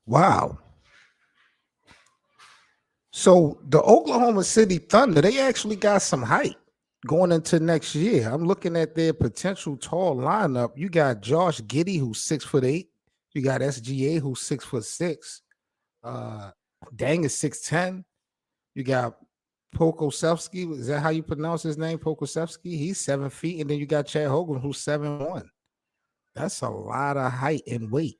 Wow. So the Oklahoma City Thunder, they actually got some height going into next year. I'm looking at their potential tall lineup. You got Josh Giddey, who's 6'8". You got SGA, who's 6'6". Uh, Dang is 6'10". You got Pokusevski. Is that how you pronounce his name? Pokusevski. He's 7 feet. And then you got Chet Holmgren, who's 7'1". That's a lot of height and weight.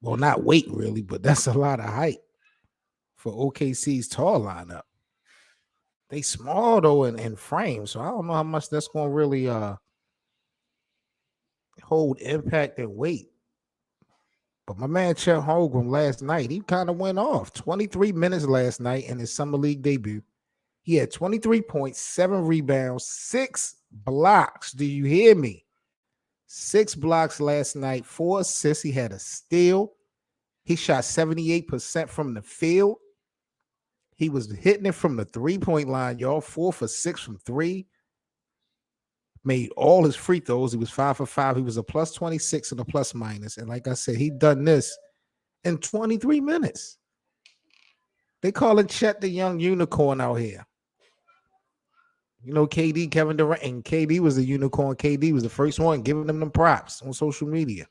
Well, not weight really, but that's a lot of height for OKC's tall lineup. They small though in frame, so I don't know how much that's gonna really hold impact and weight. But my man Chet Holmgren last night, he kind of went off. 23 minutes last night in his summer league debut. He had 23 points, 7 rebounds, 6 blocks. Do you hear me? 6 blocks last night, 4 assists. He had a steal. He shot 78% from the field. He was hitting it from the 3-point line, y'all. 4 for 6 from three. Made all his free throws. He was 5 for 5. He was a plus 26 and a plus minus. And like I said, he done this in 23 minutes. They calling Chet the young unicorn out here. You know, KD, Kevin Durant, and KD was the unicorn. KD was the first one giving them props on social media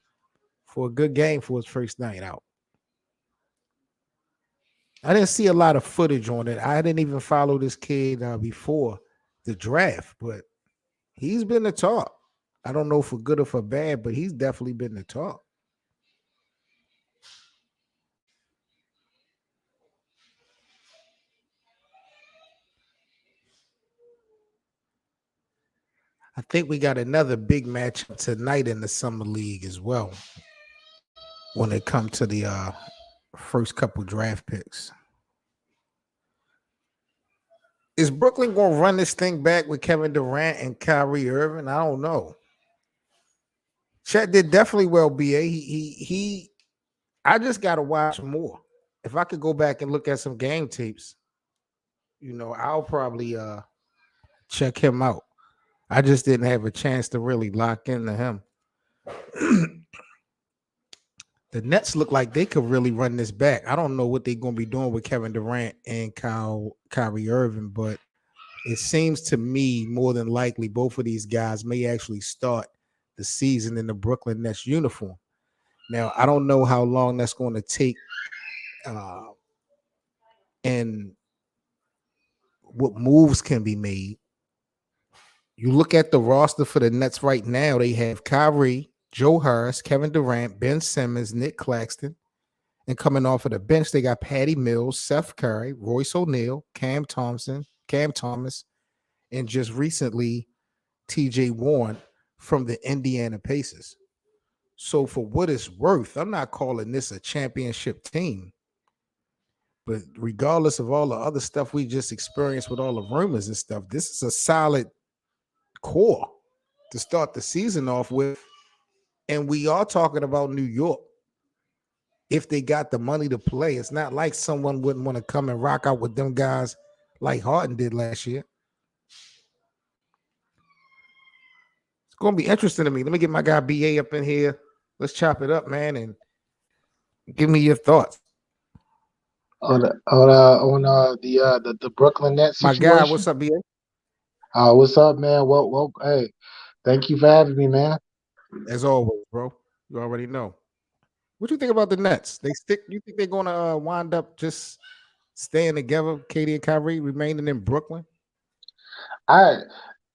for a good game for his first night out. I didn't see a lot of footage on it. I didn't even follow this kid before the draft, but he's been the talk. I don't know for good or for bad, but he's definitely been the talk. I think we got another big matchup tonight in the summer league as well when it comes to the first couple draft picks. Is Brooklyn going to run this thing back with Kevin Durant and Kyrie Irving? I don't know. Chet did definitely well, BA. He I just got to watch more. If I could go back and look at some game tapes, I'll probably check him out. I just didn't have a chance to really lock into him. The Nets look like they could really run this back. I don't know what they're going to be doing with Kevin Durant and Kyrie Irving, but it seems to me more than likely both of these guys may actually start the season in the Brooklyn Nets uniform. Now, I don't know how long that's going to take and what moves can be made. You look at the roster for the Nets right now, they have Kyrie, Joe Harris, Kevin Durant, Ben Simmons, Nick Claxton. And coming off of the bench, they got Patty Mills, Seth Curry, Royce O'Neal, Cam Thomas, and just recently TJ Warren from the Indiana Pacers. So for what it's worth, I'm not calling this a championship team. But regardless of all the other stuff we just experienced with all the rumors and stuff, this is a solid core to start the season off with. And we are talking about New York. If they got the money to play, it's not like someone wouldn't want to come and rock out with them guys like Harden did last year. It's going to be interesting to me. Let me get my guy BA up in here. Let's chop it up, man, and give me your thoughts. On the Brooklyn Nets My guy, situation. what's up, BA? What's up, man? Well, hey, thank you for having me, man. As always, bro. You already know. What do you think about the Nets? You think they're gonna wind up just staying together, Katie and Kyrie remaining in Brooklyn? I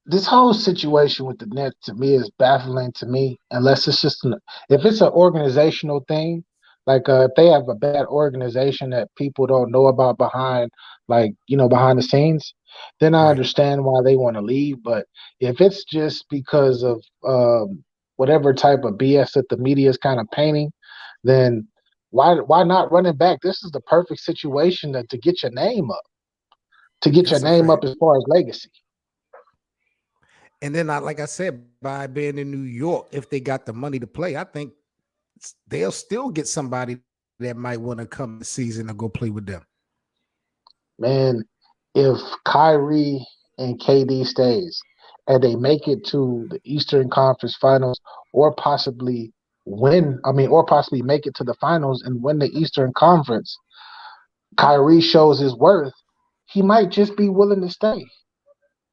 This whole situation with the Nets to me is baffling to me. Unless it's just if it's an organizational thing, like if they have a bad organization that people don't know about behind, like behind the scenes, then I Right. understand why they want to leave. But if it's just because of whatever type of BS that the media is kind of painting, then why not run it back? This is the perfect situation to get your name up, That's a fact. as far as legacy. And then, like I said, by being in New York, if they got the money to play, I think they'll still get somebody that might want to come this season and go play with them. Man, if Kyrie and KD stays and they make it to the Eastern Conference Finals or possibly or possibly make it to the finals and win the Eastern Conference, Kyrie shows his worth, he might just be willing to stay.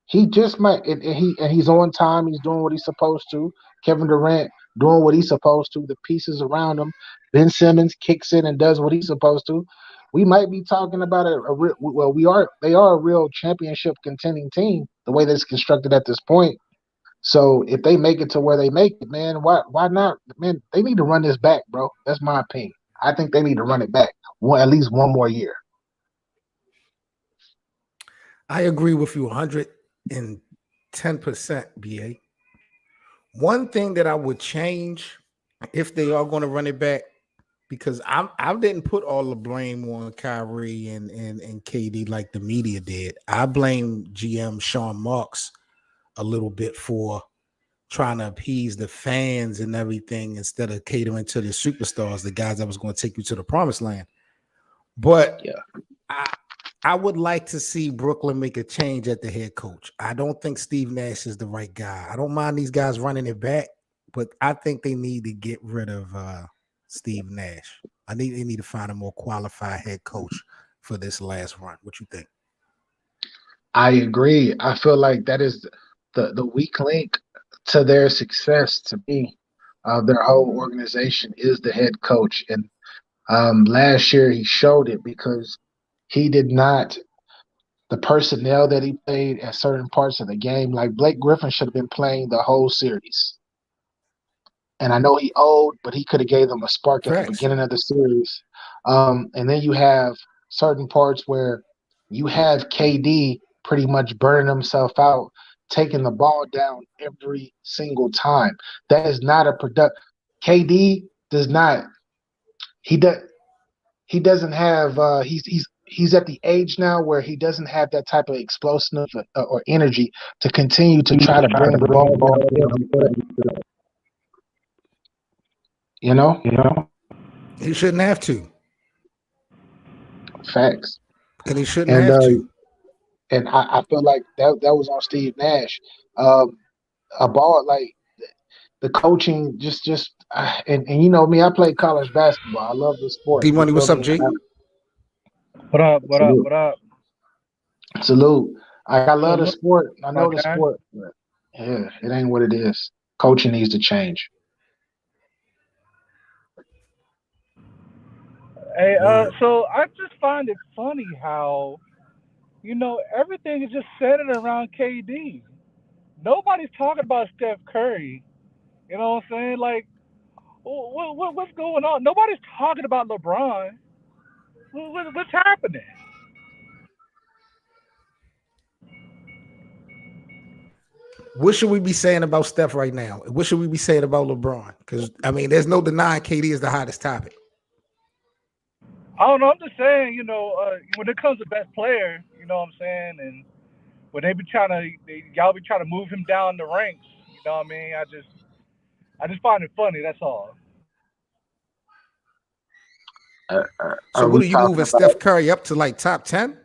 He just might, and he's on time. He's doing what he's supposed to. Kevin Durant doing what he's supposed to. The pieces around him. Ben Simmons kicks in and does what he's supposed to. We might be talking about a real. Well, we are. They are a real championship contending team. The way that it's constructed at this point. So if they make it to where they make it, man, why not? Man, they need to run this back, bro. That's my opinion. I think they need to run it back at least one more year. I agree with you 110%, BA. One thing that I would change if they are going to run it back, because I didn't put all the blame on Kyrie and KD like the media did. I blame GM Sean Marks a little bit for trying to appease the fans and everything instead of catering to the superstars, the guys that was going to take you to the promised land. But yeah, I would like to see Brooklyn make a change at the head coach. I don't think Steve Nash is the right guy. I don't mind these guys running it back, but I think they need to get rid of Steve Nash. They need to find a more qualified head coach for this last run. What you think? I agree. I feel like that is the weak link to their success. To me, their whole organization is the head coach, and last year he showed it because he did not. The personnel that he played at certain parts of the game, like Blake Griffin, should have been playing the whole series. And I know he owed, but he could have gave them a spark at the Facts. beginning of the series. And then you have certain parts where you have KD pretty much burning himself out, taking the ball down every single time. That is not a product. KD does not. He doesn't have. He's at the age now where he doesn't have that type of explosive or energy to continue to try to bring the ball down every play. You know? He shouldn't have to. Facts. And he shouldn't And have to. and I feel like that was on Steve Nash. A ball like the coaching and you know me, I play college basketball. I love the sport. D You Money, feel what's up, me? G? What up? What up? Salute. What up? Salute. I love the Salute, sport. I my know the guy. sport, but yeah, it ain't what it is. Coaching needs to change. Hey, Word. so I just find it funny how, everything is just centered around KD. Nobody's talking about Steph Curry. You know what I'm saying? Like, what's going on? Nobody's talking about LeBron. What's happening? What should we be saying about Steph right now? What should we be saying about LeBron? Because there's no denying KD is the hottest topic. I don't know. I'm just saying, when it comes to best player, you know what I'm saying, and when y'all be trying to move him down the ranks. You know what I mean? I just find it funny. That's all. So Are what we are you talking moving about? Steph Curry up to like top 10?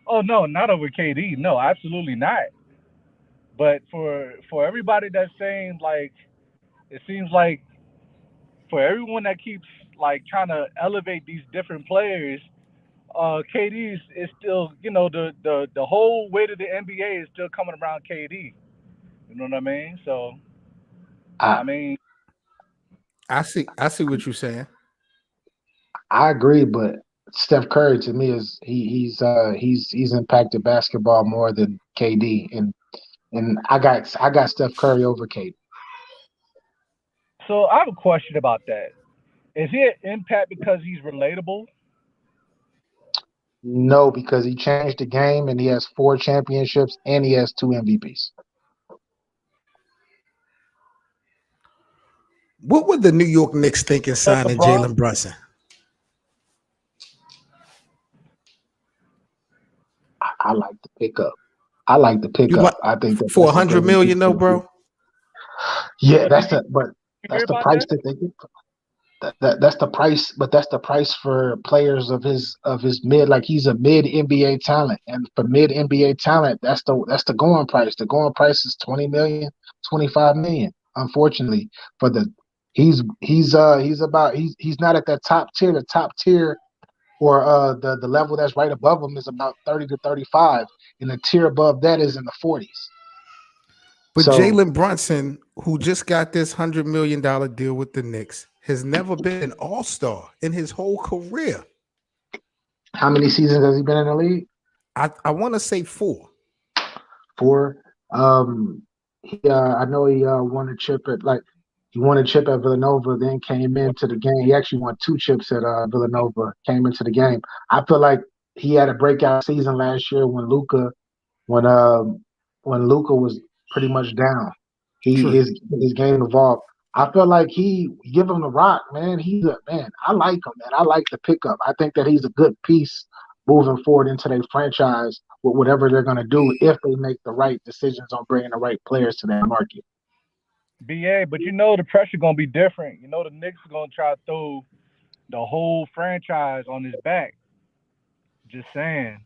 Oh no, not over KD. No, absolutely not. But for everybody that's saying like, it seems like for everyone that keeps like trying to elevate these different players, KD is still, the whole weight of the NBA is still coming around KD. You know what I mean? So I I mean, I see what you're saying. I agree, but Steph Curry to me is he's impacted basketball more than KD, and I got Steph Curry over KD. so I have a question about that. Is he an impact because he's relatable? No, because he changed the game and he has 4 championships and he has 2 MVPs. What would the New York Knicks think in But signing LeBron, Jalen Brunson? I like the pickup. I like the You pickup. like I think for that's a $100 great million, though, pick. bro? Yeah, but did you, but you hear that's the about price that? that they get. That's the price, but that's the price for players of his mid. Like he's a mid NBA talent, and for mid NBA talent, that's the going price. The going price is 20 million, 25 million. unfortunately, for the he's not at that top tier. The top tier or the level that's right above him is about 30 to 35, and the tier above that is in the 40s. But So Jalen Brunson, who just got this $100 million deal with the Knicks, has never been an all-star in his whole career. how many seasons has he been in the league? I want to say 4. Four. I know he won a chip at Villanova, then came into the game. He actually won 2 chips at Villanova, came into the game. I feel like he had a breakout season last year when when Luca was pretty much down. True. His game evolved. I feel like he give him the rock, man. He's a man. I like him, man. I like the pickup. I think that he's a good piece moving forward into their franchise with whatever they're going to do if they make the right decisions on bringing the right players to that market. BA, but you know the pressure gonna be different. You know the Knicks are gonna try to throw the whole franchise on his back. Just saying.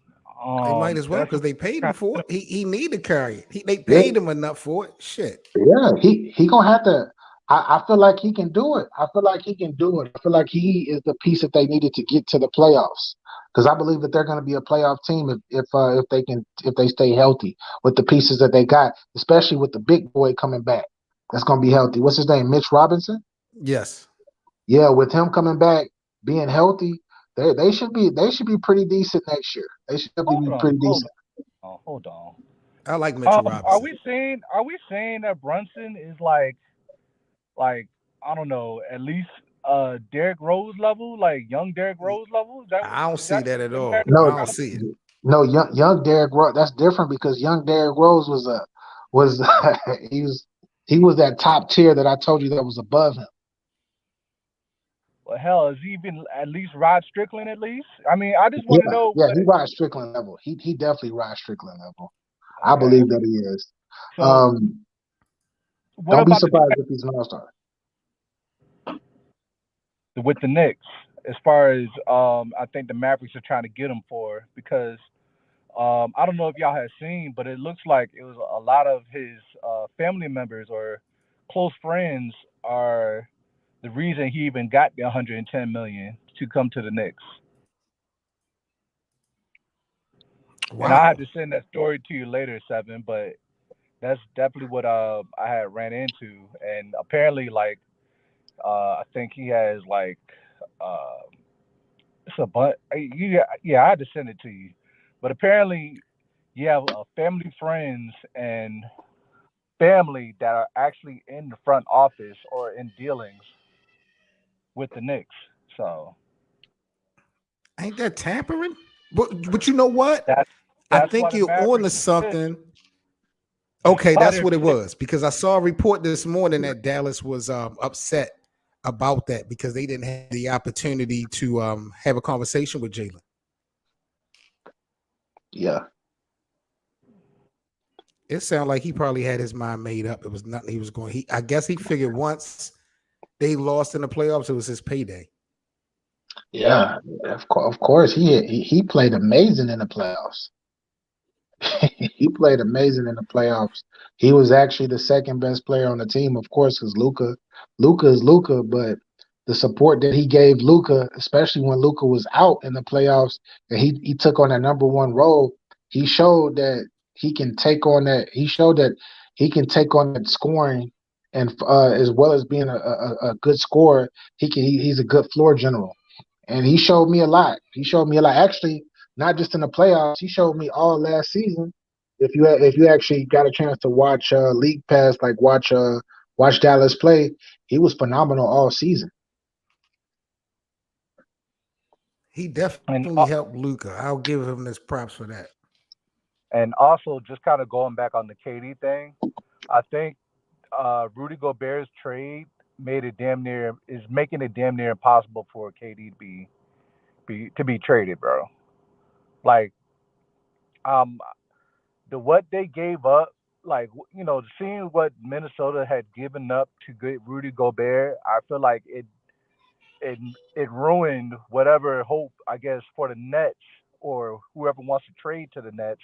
They might as well That's because what they paid him kind for it. He need to carry it. They Yeah, paid him enough for it. Shit. yeah. He gonna have to. I feel like he can do it. I feel like he can do it. I feel like he is the piece that they needed to get to the playoffs. Because I believe that they're going to be a playoff team if they stay healthy with the pieces that they got, especially with the big boy coming back. That's going to be healthy. What's his name? Mitch Robinson. Yes. Yeah, with him coming back, being healthy, they should be pretty decent next year. They should hold be on, pretty hold decent. on, hold on. I like Mitchell Are Robinson. we saying that Brunson is like I don't know, at least Derrick Rose level, like young Derrick Rose level? I don't Is see that that at all. comparing No, I don't kind see it. no, young Derrick Rose. That's different because young Derrick Rose was he was that top tier that I told you that was above him. well, hell, is he even at least Rod Strickland at least? I mean, I just Yeah, want to know yeah, what. he rides Strickland level. He definitely rides Strickland level. I Okay, believe that he is. so Um, what don't be about the surprised if he's an all-star. with the Knicks? As far as I think the Mavericks are trying to get him for because I don't know if y'all have seen, but it looks like it was a lot of his family members or close friends are the reason he even got the 110 million to come to the Knicks. And I had Wow. to send that story to you later, Seven, but that's definitely what I had ran into. And apparently, like I think he has like uh, it's a but yeah, I had to send it to you. But apparently, you have family, friends, and family that are actually in the front office or in dealings with the Knicks. So Ain't that tampering? But you know what? that's I that's why think the you're on to Mavericks are pissed. something. That's Okay, why that's they're what it pissed. was because I saw a report this morning that Dallas was upset about that because they didn't have the opportunity to have a conversation with Jalen. Yeah, It sounded like he probably had his mind made up. It was nothing he was going. I guess he figured once they lost in the playoffs, it was his payday. Yep. yeah. Of course, he played amazing in the playoffs. He played amazing in the playoffs. He was actually the second best player on the team, of course, because Luca is Luca. But the support that he gave Luca, especially when Luca was out in the playoffs, and he took on that number one role, he showed that he can take on that. He showed that he can take on that scoring, and as well as being a good scorer, he's a good floor general, and he showed me a lot. He showed me a lot. Actually, not just in the playoffs. He showed me all last season. If you actually got a chance to watch League Pass, like watch Dallas play, he was phenomenal all season. He And definitely helped Luca. I'll give him this props for that. also just kind of going back on the KD thing, I think Rudy Gobert's trade made it damn near is making it damn near impossible for KD to be traded, bro. Like um the what they gave up, like seeing what Minnesota had given up to get Rudy Gobert, I feel like it it ruined whatever hope I guess for the Nets or whoever wants to trade to the Nets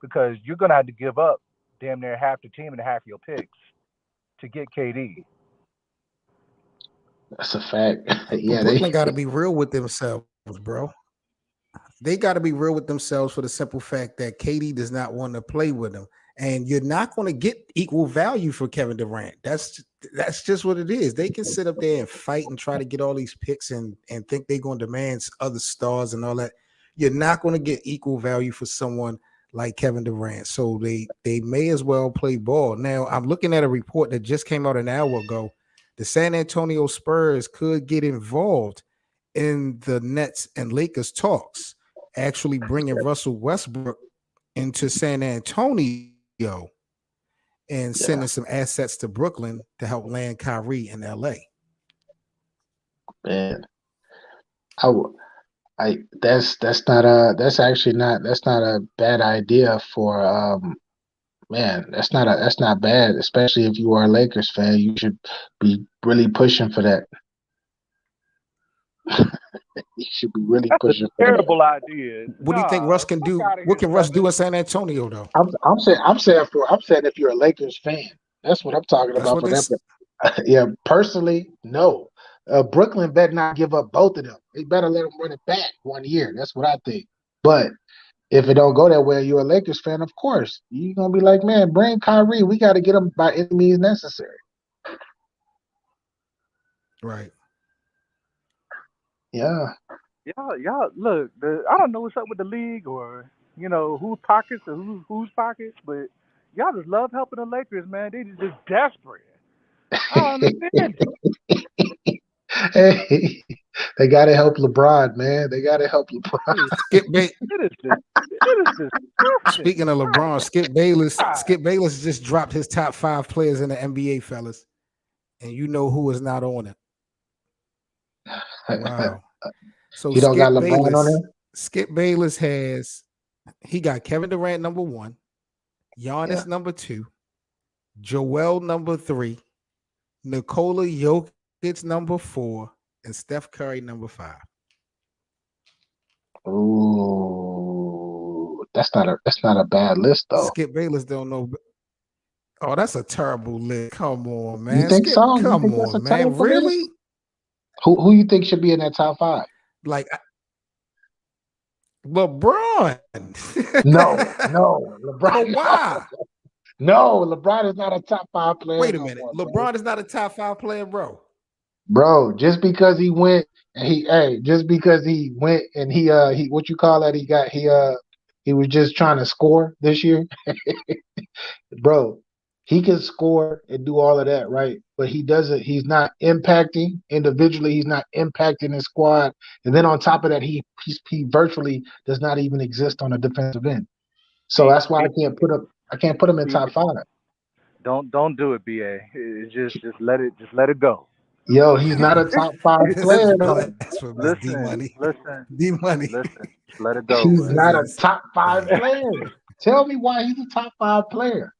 because you're gonna have to give up damn near half the team and half your picks. to get KD. That's a fact. But Yeah, Brooklyn got to be real with themselves, bro. They got to be real with themselves for the simple fact that KD does not want to play with them, and you're not going to get equal value for Kevin Durant. That's just what it is. They can sit up there and fight and try to get all these picks and think they're going to demand other stars and all that. You're not going to get equal value for someone like Kevin Durant. So they may as well play ball. Now, I'm looking at a report that just came out an hour ago. The San Antonio Spurs could get involved in the Nets and Lakers talks, actually bringing Russell Westbrook into San Antonio and sending some assets to Brooklyn to help land Kyrie in LA. Man, that's not a bad idea for man. That's not bad, especially if you are a Lakers fan. You should be really pushing for that. You should be really pushing for that. Terrible idea. What do you think Russ can do? What can Russ do in San Antonio, though? I'm saying if you're a Lakers fan, that's what I'm talking about. For them, yeah. Personally, no. Brooklyn better not give up both of them. They better let them run it back 1 year. That's what I think. But if it don't go that way, you're a Lakers fan, of course. You're gonna be like, man, bring Kyrie. We got to get him by any means necessary. Right. Yeah. Y'all look. I don't know what's up with the league or whose pockets or whose pockets, but y'all just love helping the Lakers, man. They just desperate. I don't understand it. Hey, they got to help LeBron, man. They got to help LeBron. Speaking of LeBron, Skip Bayless just dropped his top 5 players in the NBA, fellas, and you know who is not on it. Wow. So you don't got LeBron on there? Skip Bayless he got Kevin Durant number 1, Giannis number 2, Joel number 3, Nikola Jokic number 4, and Steph Curry number 5. Ooh, that's not a bad list though. Skip Bayless don't know. Oh, that's a terrible list. Come on, man. You think Skip, so? Come on, man. Really? List? Who you think should be in that top 5? Like LeBron. No, LeBron. Why? No, LeBron is not a top 5 player. Wait a minute. LeBron is not a top 5 player, bro. Bro, just because he went and he what you call that? He was just trying to score this year. Bro, he can score and do all of that, right? But he's not impacting individually, he's not impacting his squad. And then on top of that, he virtually does not even exist on a defensive end. So that's why I can't put him in top 5. Don't do it, BA. Just let it go. Yo, he's not a top 5 player. Listen, D-Money. Listen, let it go. He's not a top 5 player. Tell me why he's a top 5 player.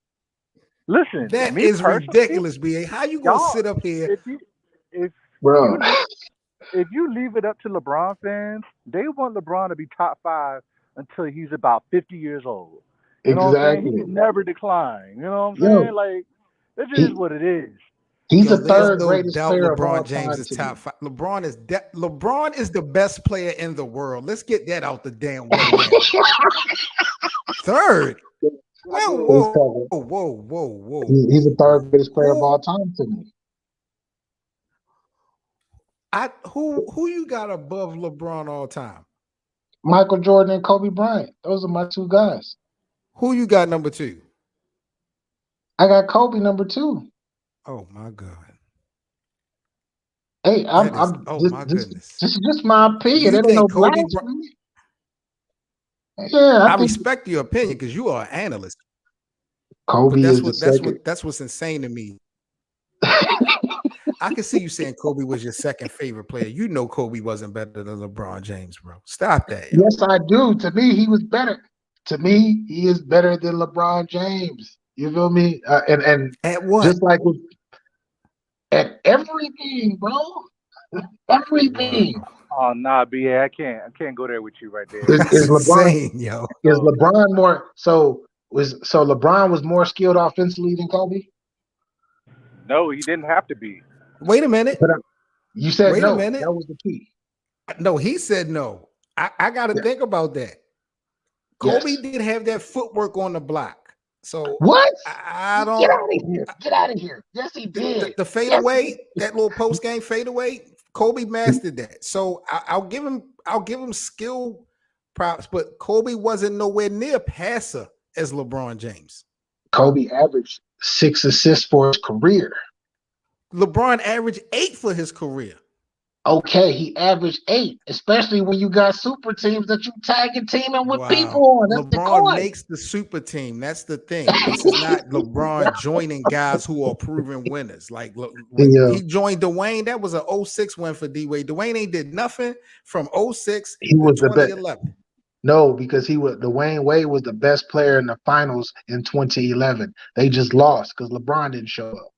Listen, that is ridiculous, BA. How you gonna sit up here? If you leave it up to LeBron fans, they want LeBron to be top 5 until he's about 50 years old. You know what I'm saying? He can never decline. You know what I'm saying? Like, this is what it is. He's the third greatest player of all time. LeBron James is top 5. LeBron is the best player in the world. Let's get that out the damn way. Third. Whoa. He's the third greatest player of all time to me. Who you got above LeBron all time? Michael Jordan and Kobe Bryant. Those are my 2 guys. Who you got number 2? I got Kobe number 2. Oh my God. Hey, my goodness. This is just my opinion. It ain't no blasphemy. Yeah, I respect your opinion because you are an analyst. Kobe that's what's insane to me. I can see you saying Kobe was your second favorite player. You know Kobe wasn't better than LeBron James, bro. Stop that. Yo. Yes, I do. To me, he was better. To me, he is better than LeBron James. You feel me? And at what? Just like at everything, bro. Everything. Oh nah, BA, I can't go there with you right there. Is LeBron insane, yo? Is LeBron more so LeBron was more skilled offensively than Kobe? No, he didn't have to be. Wait a minute. But you said Wait a no. minute. That was the key. No, he said no. I got to Yeah. think about that. Kobe Yes. did have that footwork on the block. So What? I Get don't. out of here. Get out of here. Yes, he did. The fadeaway, that little post game fadeaway, Kobe mastered that. So I'll give him skill props, but Kobe wasn't nowhere near passer as LeBron James. Kobe averaged 6 assists for his career. LeBron averaged 8 for his career. Okay, he averaged 8, especially when you got super teams that you tagging teaming with people Wow. on. That's the LeBron coin. makes the super team. That's the thing. This is not LeBron joining guys who are proven winners. Like when he joined Dwayne, that was an 06 win for D-Wade. Dwayne ain't did nothing from 06 He to was the best. 2011. No, because Dwayne Wade was the best player in the finals in 2011. They just lost because LeBron didn't show up.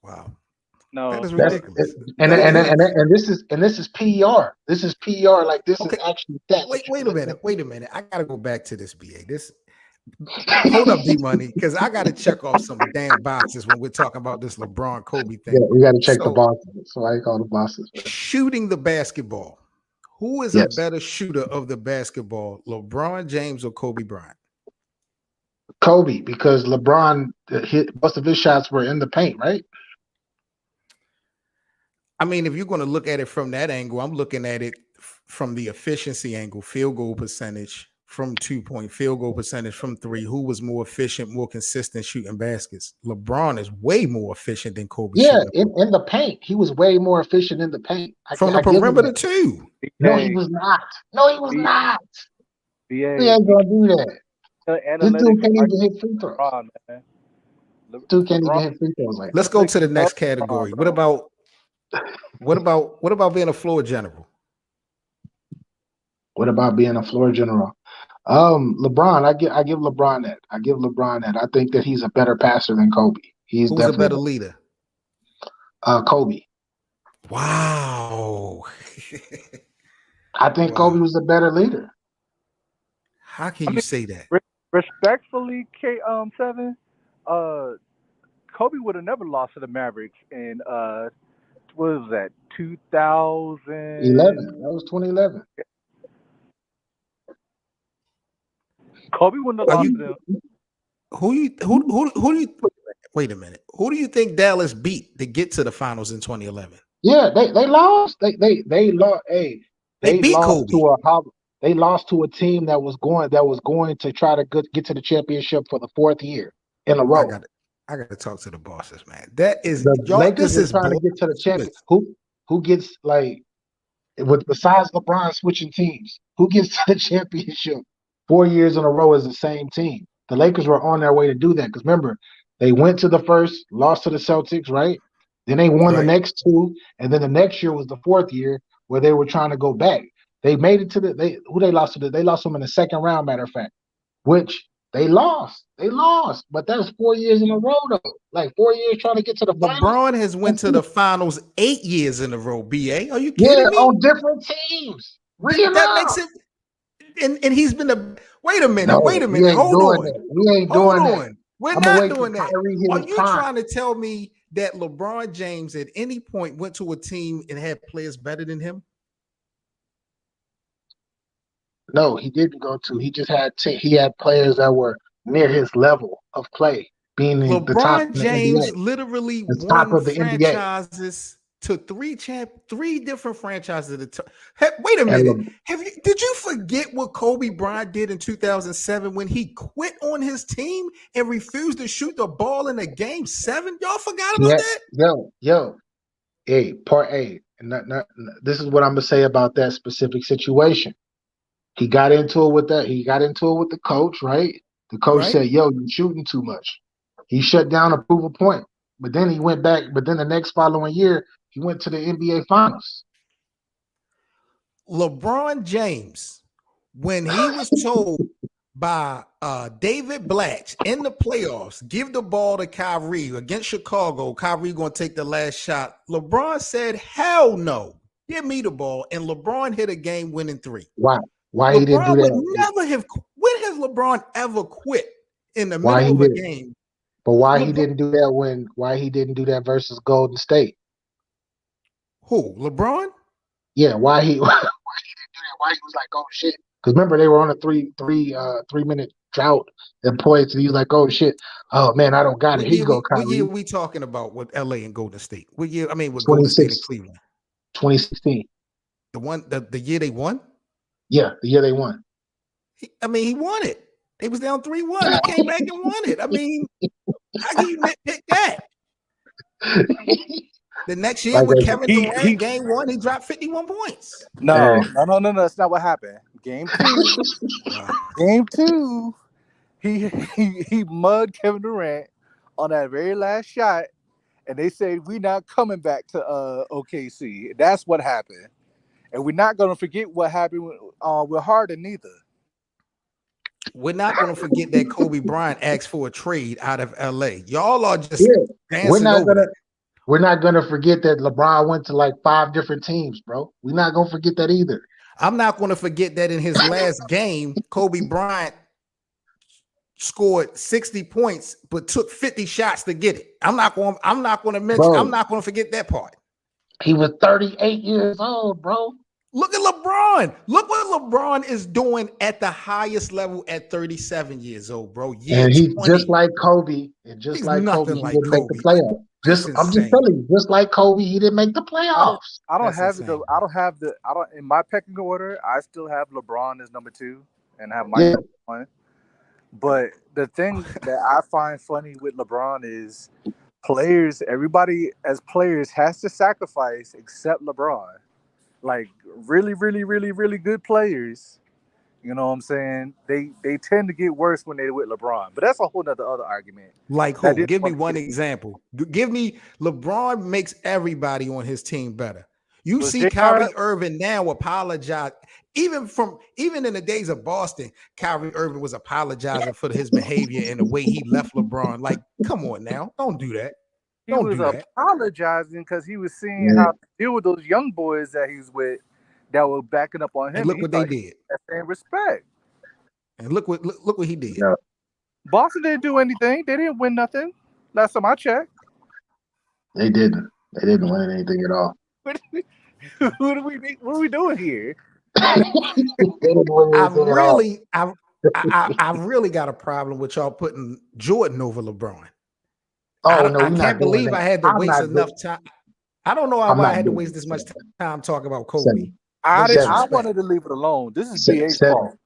Wow. No, That is ridiculous. And this is PER. This is PER. Like this is actually stats. Wait a minute. I gotta go back to this, BA. Hold up, D Money, because I gotta check off some damn boxes when we're talking about this LeBron Kobe thing. Yeah, we gotta check the boxes. So I call the boxes. Shooting the basketball. Who is a better shooter of the basketball, LeBron James or Kobe Bryant? Kobe, because LeBron most of his shots were in the paint, right? I mean, if you're going to look at it from that angle, I'm looking at it from the efficiency angle, field goal percentage from 2-point, field goal percentage from 3. Who was more efficient, more consistent shooting baskets? LeBron is way more efficient than Kobe. Yeah, in the paint. He was way more efficient in the paint. From the perimeter too. No, he was not. No, he was not. He ain't going to do that. This dude can't even hit free throws. Dude can't even hit free throws like that. Let's go to the next category. What about being a floor general? What about being a floor general? LeBron, I give LeBron that. I think that he's a better passer than Kobe. Who's a better leader? Kobe. Wow. I think Kobe was a better leader. How can you say that? Respectfully, K7, Kobe would have never lost to the Mavericks in what was that, 2011? That was 2011. Kobe wouldn't have lost to them. Who do you wait a minute. Who do you think Dallas beat to get to the finals in 2011? Yeah, they lost. They lost. Hey, they beat lost Kobe. They lost to a team that was going to try to get to the championship for the 4th year in a row. I got to talk to the bosses, man. That is the Lakers is trying to get to the championship. Who gets besides LeBron switching teams? Who gets to the championship 4 years in a row as the same team? The Lakers were on their way to do that because remember they went to the first, lost to the Celtics, right? Then they won the next 2, and then the next year was the 4th year where they were trying to go back. They made it to they lost to. They lost them in the second round, matter of fact, which they lost. But that was 4 years in a row, though. Like 4 years trying to get to the finals. LeBron has went to the finals 8 years in a row. BA, are you kidding me? On different teams. That makes it. And he's been wait a minute. Hold on. We ain't doing that. We're not doing that. Are you trying to tell me that LeBron James at any point went to a team and had players better than him? No, he didn't go to. He just had he had players that were near his level of play, being LeBron the top of the James NBA. Literally the top won of the franchises to 3 different franchises. Wait a minute. Did you forget what Kobe Bryant did in 2007 when he quit on his team and refused to shoot the ball in a game 7? Y'all forgot about that? Yo. Hey, part A. This is what I'm gonna say about that specific situation. He got into it with that. He got into it with the coach, right? The coach said, "Yo, you're shooting too much." He shut down a prove a point. But then he went back. But then the next following year, he went to the NBA Finals. LeBron James, when he was told by David Blatch in the playoffs, give the ball to Kyrie against Chicago, Kyrie going to take the last shot. LeBron said, "Hell no, give me the ball." And LeBron hit a game-winning 3. Why he didn't do that? Would never have. When has LeBron ever quit in the middle of a game But why he LeBron, didn't do that why he didn't do that versus Golden State? who? LeBron? Yeah, why he why he didn't do that? Why he was like, oh shit? Because remember they were on a 3 minute drought and points, and he was like, oh shit, oh man, I don't got it. Here you go, What year Kyrie. we talking about with LA and Golden State? What year? I mean, with Golden State and 26, Cleveland. 2016. The year they won. Yeah, the year they won. He won it. They was down 3-1. He came back and won it. I mean, how can you nitpick that? The next year Like with I Kevin Durant, game 1, he dropped 51 points. No. That's not what happened. Game 2, Wow. game 2, he mugged Kevin Durant on that very last shot, and they said we're not coming back to OKC. That's what happened, and we're not gonna forget what happened with Harden either. We're not going to forget that Kobe Bryant asked for a trade out of LA. Y'all are just Yeah, dancing over that. we're not gonna forget that LeBron went to like 5 different teams, bro. We're not gonna forget that either. I'm not going to forget that in his last game, Kobe Bryant scored 60 points, but took 50 shots to get it. I'm not going to forget that part. He was 38 years old, bro. Look at LeBron. Look what LeBron is doing at the highest level at 37 years old, bro. And he's just like Kobe. And just He's like Kobe, nothing he like didn't make the Kobe. playoffs. That's I'm just insane. telling you, just like Kobe, he didn't make the playoffs. I don't That's have insane. in my pecking order. I still have LeBron as number 2 and have Mike number 1. But the thing that I find funny with LeBron is everybody as players has to sacrifice except LeBron. Like really, really, really, really good players, you know what I'm saying? They tend to get worse when they're with LeBron. But that's a whole other argument. Like who? Give me one example. Give me LeBron makes everybody on his team better. You see Kyrie Irving now apologize. Even in the days of Boston, Kyrie Irving was apologizing for his behavior and the way he left LeBron. Like, come on now. Don't do that. He was apologizing because he was seeing how to deal with those young boys that he's with that were backing up on him. And look what they did. And respect. And look what he did. Yeah. Boston didn't do anything. They didn't win nothing. Last time I checked. They didn't. They didn't win anything at all. What are we doing here? I really got a problem with y'all putting Jordan over LeBron. I can't believe I had to waste enough time. I don't know why I had to waste this much time talking about Kobe. I wanted to leave it alone. This is BA's fault.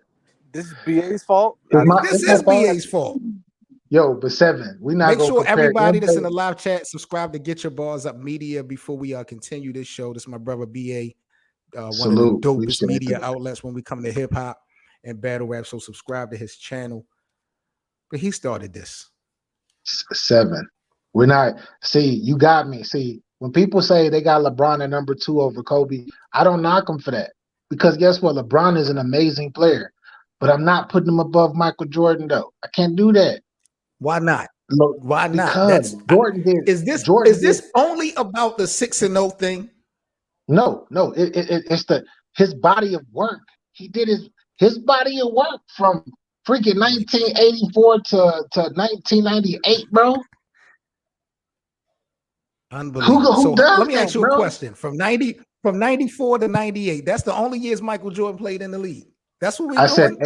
This is BA's fault. This is BA's fault. Yo, but 7. We not make sure everybody that's in the live chat subscribe to Get Your Balls Up Media before we continue this show. This is my brother BA, one of the dopest media outlets when we come to hip hop and battle rap. So subscribe to his channel. But he started this. 7. We're not. See, you got me. See, when people say they got LeBron at number 2 over Kobe, I don't knock them for that. Because guess what? LeBron is an amazing player. But I'm not putting him above Michael Jordan, though. I can't do that. Why not? Why not? Because Jordan did. Is this only about the 6-0 thing? No. It's his body of work. He did his body of work from freaking 1984 to 1998, bro. Unbelievable. Who let me ask you a question. From 94 to 98, that's the only years Michael Jordan played in the league. That's what we're doing?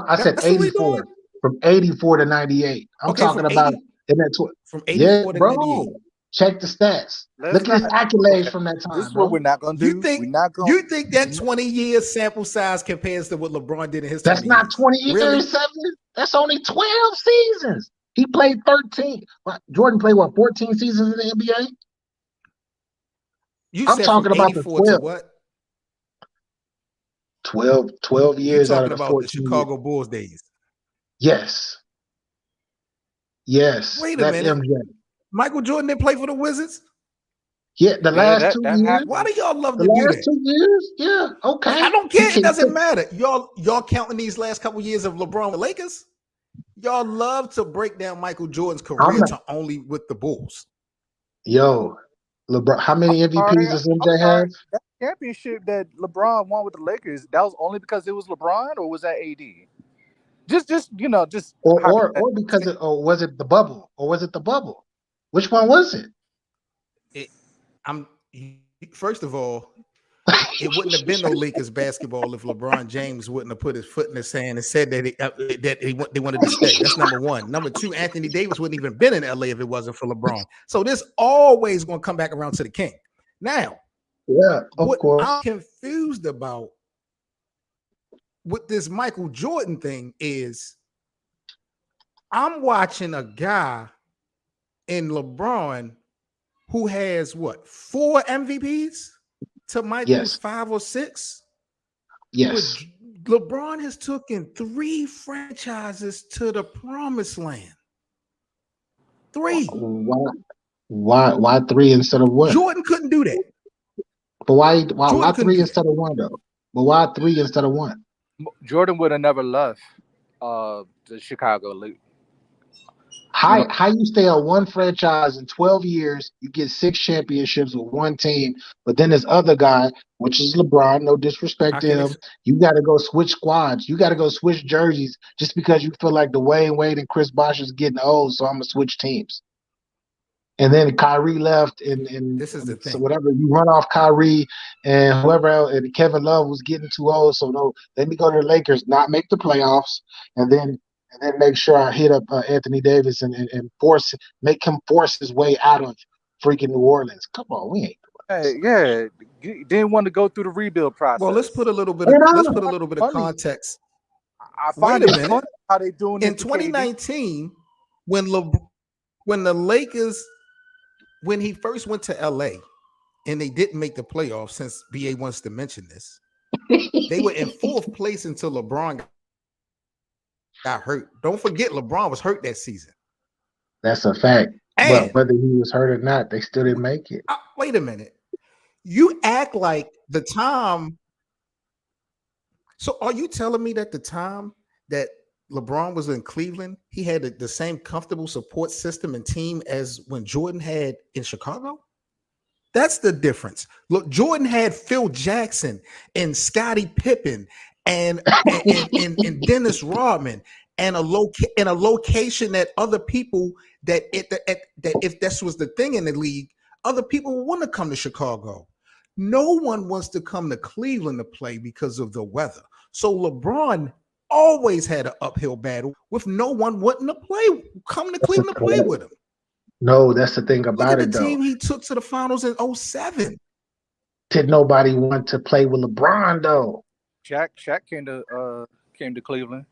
I said 84. From 84 to 98. I'm talking about in that from 84 to 98. Check the stats. Look at his accolades from that time. This is what we're not going to do. You think that 20 years sample size compares to what LeBron did in his? That's not 20 years, really? 7. That's only 12 seasons. He played 13. Jordan played 14 seasons in the NBA? I'm talking about the 12. What? 12 years You're out of the 14 about the Chicago Bulls days. Yes. Wait a minute. MJ. Michael Jordan didn't play for the Wizards? Yeah, the last 2 years. Why do y'all love to do that? The last 2 years? Yeah, okay. I don't care. It doesn't matter. Y'all counting these last couple years of LeBron with Lakers? Y'all love to break down Michael Jordan's career to only with the Bulls. Yo, LeBron, how many MVPs does MJ have? That championship that LeBron won with the Lakers, that was only because it was LeBron, or was that AD? Just or because or was it the bubble? Or was it the bubble? Which one was it? First of all, it wouldn't have been no Lakers basketball if LeBron James wouldn't have put his foot in the sand and said that they wanted to stay. That's number one. Number two, Anthony Davis wouldn't even been in LA if it wasn't for LeBron. So this always going to come back around to the king. Now, yeah, of course. I'm confused about with this Michael Jordan thing is I'm watching a guy in LeBron who has 4 MVPs to Michael's 5 or 6. Yes. But LeBron has taken 3 franchises to the promised land. 3. Why 3 instead of 1? Jordan couldn't do that. But why 3 instead of 1 though? But why 3 instead of 1? Jordan would have never left the Chicago League. How you stay on one franchise in 12 years, you get 6 championships with one team, but then this other guy, which is LeBron, no disrespect to him, you got to go switch squads. You got to go switch jerseys just because you feel like Dwayne Wade and Chris Bosh is getting old, so I'm going to switch teams. And then Kyrie left, and this is the thing. So whatever, you run off Kyrie and whoever else, and Kevin Love was getting too old, so no, let me go to the Lakers, not make the playoffs, and then make sure I hit up Anthony Davis and make him force his way out of freaking New Orleans. Come on, we ain't. Yeah, didn't want to go through the rebuild process. Well, let's put a little bit of context. I find it funny how they doing in 2019 when the Lakers, when he first went to LA and they didn't make the playoffs, since BA wants to mention this, they were in 4th place until LeBron got hurt. Don't forget, LeBron was hurt that season. That's a fact. And but whether he was hurt or not, they still didn't make it. Wait a minute. You act like the time. So are you telling me that the time that LeBron was in Cleveland, he had the same comfortable support system and team as when Jordan had in Chicago? That's the difference. Look, Jordan had Phil Jackson and Scottie Pippen and Dennis Rodman and a location that other people that if this was the thing in the league, other people would want to come to Chicago. No one wants to come to Cleveland to play because of the weather. So LeBron always had an uphill battle with no one wanting to come to Cleveland to play with him. No, that's the thing about Look at the team he took to the finals in 2007. Did nobody want to play with LeBron though? Shaq came to Cleveland.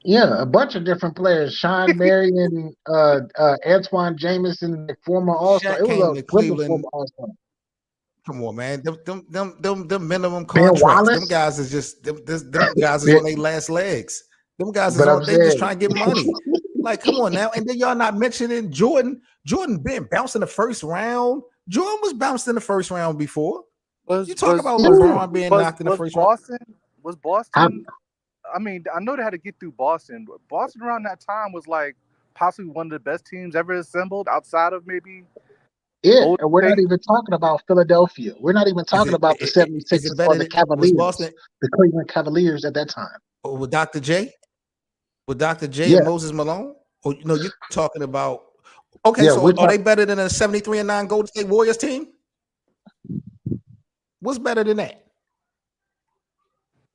Yeah, a bunch of different players. Sean Marion, Antoine Jameson, former All-Star. It was a Cleveland All-Star. Come on, man. Them minimum contracts. Them guys is just them guys is on their last legs. Them guys is just trying to get money. Like, come on now. And then y'all not mentioning Jordan. Jordan been bounced in the first round. Jordan was bounced in the first round before. You talk about LeBron being knocked in the first round. Was Boston? I mean, I know they had to get through Boston. But Boston around that time was like possibly one of the best teams ever assembled outside of maybe. Yeah, and we're not even talking about Philadelphia. We're not even talking about the 76ers or the Cavaliers, the Cleveland Cavaliers at that time. With Dr. J? With Dr. J and Moses Malone? Or you're talking about so are they better than a 73-9 Golden State Warriors team? What's better than that?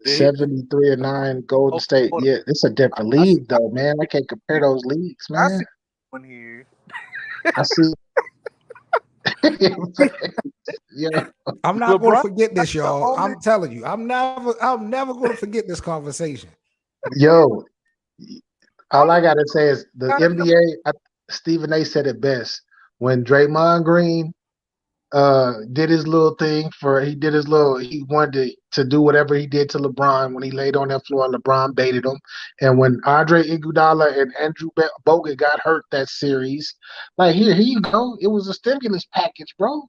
73-9 Golden State. Yeah, it's a different league though, man. I can't compare those leagues, man. I see one here. I see. Yeah. I'm not going to forget this, y'all. I'm telling you, I'm never going to forget this conversation. Yo, all I gotta say is the NBA. Stephen A. said it best when Draymond Green did his little thing he wanted to do whatever he did to LeBron when he laid on that floor and LeBron baited him. And when Andre Iguodala and Andrew Bogut got hurt that series, like here you go. It was a stimulus package, bro.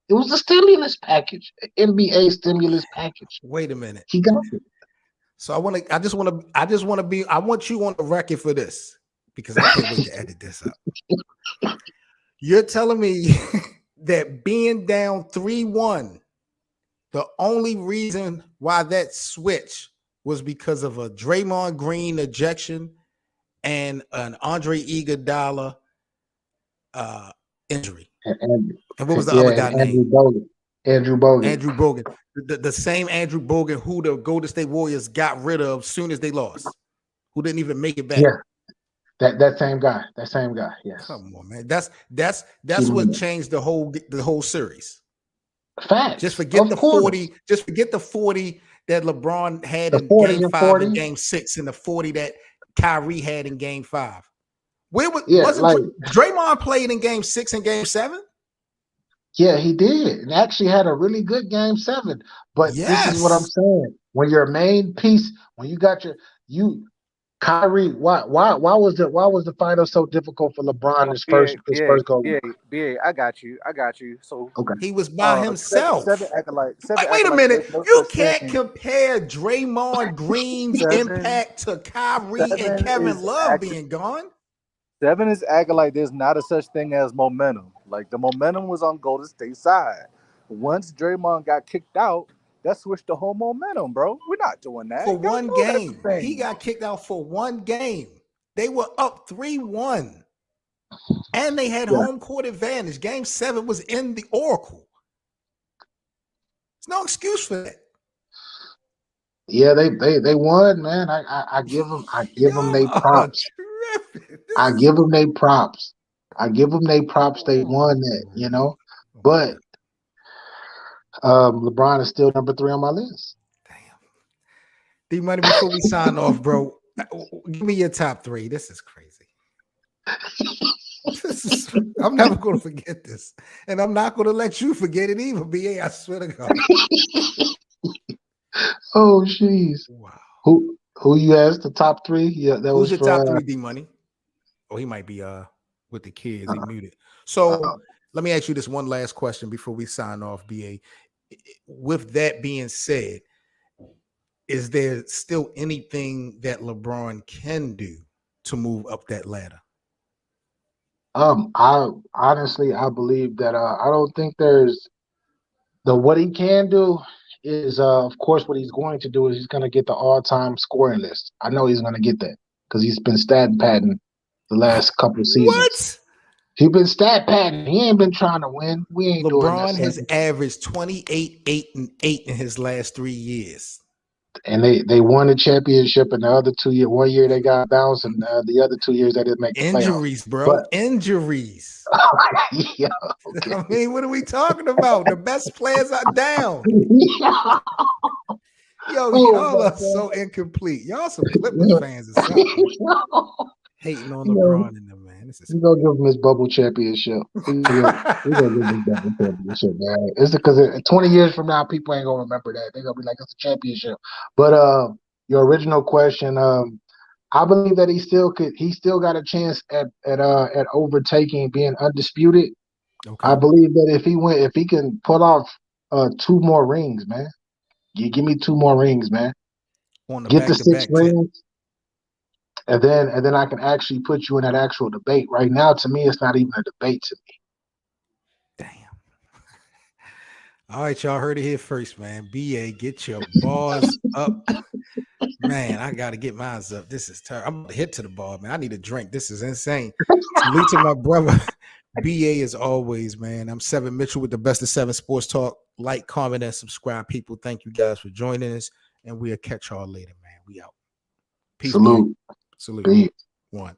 It was a stimulus package, NBA stimulus package. Wait a minute. He got it. So I want you on the record for this because I can't wait to edit this up. You're telling me that being down 3-1, the only reason why that switch was because of a Draymond Green ejection and an Andre Iguodala injury. And And what was the yeah, other and guy name? Andrew Bogut. Andrew Bogut. The same Andrew Bogut who the Golden State Warriors got rid of soon as they lost, who didn't even make it back. Yeah, that same guy. Yes. Come on, man. That's what changed the whole series. Facts. Just forget the 40. Just forget the 40 that LeBron had in Game 5 and Game 6, and the 40 that Kyrie had in Game 5. Wasn't Draymond played in Game 6 and Game 7? Yeah, he did, and actually had a really good Game 7. But This is what I'm saying: when your main piece, when you got Kyrie, why was the final so difficult for LeBron his first go? BA, I got you. So okay, he was by himself. Seven wait a minute, you can't compare Draymond Green's impact to Kyrie and Kevin Love being gone. 7 is acting like there's not a such thing as momentum. Like the momentum was on Golden State's side. Once Draymond got kicked out, that switched the whole momentum, bro. We're not doing that. For one game. He got kicked out for one game. They were up 3-1. And they had home court advantage. Game 7 was in the Oracle. There's no excuse for that. Yeah, they won, man. I give them their props. I give them their props. They won that, But LeBron is still number 3 on my list. Damn. D-Money, before we sign off, bro, give me your top 3. This is crazy. I'm never going to forget this. And I'm not going to let you forget it either, BA. I swear to God. Oh, jeez. Wow. Who you asked the top 3? Yeah, that Who's was your top 3, D-Money? Oh, he might be with the kids. He muted. So let me ask you this one last question before we sign off, BA. With that being said, is there still anything that LeBron can do to move up that ladder? I honestly believe that I don't think there's what he can do is of course what he's going to do is he's going to get the all-time scoring list. I know he's going to get that because he's been stat padding the last couple of seasons. What? He's been stat padding. He ain't been trying to win. We ain't doing that. LeBron has averaged 28, 8, and 8 in his last 3 years. And they won the championship in the other 2 years. 1 year they got bounced, and the other 2 years they didn't make the injuries, playoffs. bro. Injuries. Yeah, okay. I mean, what are we talking about? The best players are down. Yo, y'all are so incomplete. Y'all some Clippers fans or something. Hating on LeBron and them, man. We're going to give him his bubble championship. We're going to give him his bubble championship, man. It's because 20 years from now, people ain't going to remember that. They're going to be like, it's a championship. But your original question, I believe that he still got a chance at overtaking, being undisputed. Okay. I believe that if he can pull off 2 more rings, man. You give me 2 more rings, man. Get the 6 rings. And then I can actually put you in that actual debate. Right now, to me, it's not even a debate to me. Damn. All right, y'all heard it here first, man. BA, get your bars up. Man, I got to get mine up. This is terrible. I'm going to hit to the bar, man. I need a drink. This is insane. Salute to my brother. BA as always, man. I'm Seven Mitchell with the Best of 7 Sports Talk. Like, comment, and subscribe, people. Thank you guys for joining us, and we'll catch y'all later, man. We out. Peace. Salute. Salute. 1.